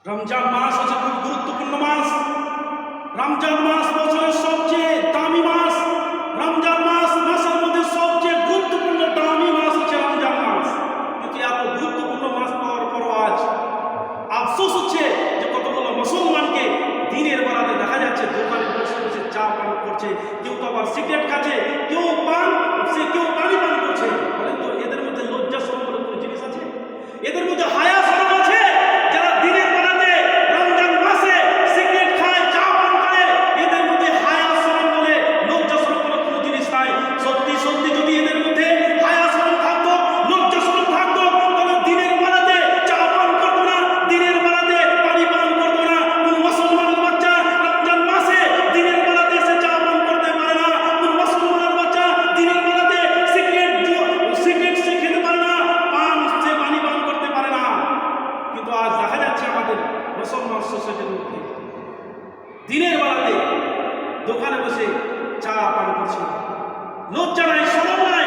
রমজান মাস হচ্ছে খুব গুরুত্বপূর্ণ মাস। রমজান মাস বছরের সবচেয়ে দামি মাস। রমজান মাসের মধ্যে সবচেয়ে গুরুত্বপূর্ণ দামি মাস হচ্ছে রমজান মাস। কিন্তু এত গুরুত্বপূর্ণ মাস পাওয়ার পরও আজ আফসোস হচ্ছে যে কতগুলো মুসলমানকে দিনের বেলাতে দেখা যাচ্ছে দোকানে বসে বসে চা পান করছে, কেউ তো আবার সিগারেট খাচ্ছে, কেউ পানি পান করছে। বলেন তো এদের মধ্যে লজ্জা শরম বলে কোনো জিনিস আছে? এদের মধ্যে হায়া শরম আছে? যারা দিনের বেলাতে রমজান মাসে সিগারেট খায়, চা পান করে, এদের মধ্যে হায়া শরম বলে লজ্জা শরম বলে কোনো জিনিস নাই। সত্যি সত্যি যদি এদের মধ্যে হায়া শরম থাকতো, লজ্জা শরম থাকতো, তবে দিনের বেলাতে চা পান করতো না, দিনের বেলাতে পানি পান করতো না। কোন মুসলমানের বাচ্চা রমজান মাসে দিনের বেলাতে সে চা পান করতে পারে না। কোন মুসলমানের বাচ্চা দিনের বেলাতে সিগারেট সে খেতে পারে না, সে পানি পান করতে পারে না। কিন্তু আজ দেখা যাচ্ছে আমাদের মুসলমান সোসাইটির মধ্যে দিনের বেলাতে দোকানে বসে চা পান করছে। লজ্জা নাই, শরম নাই,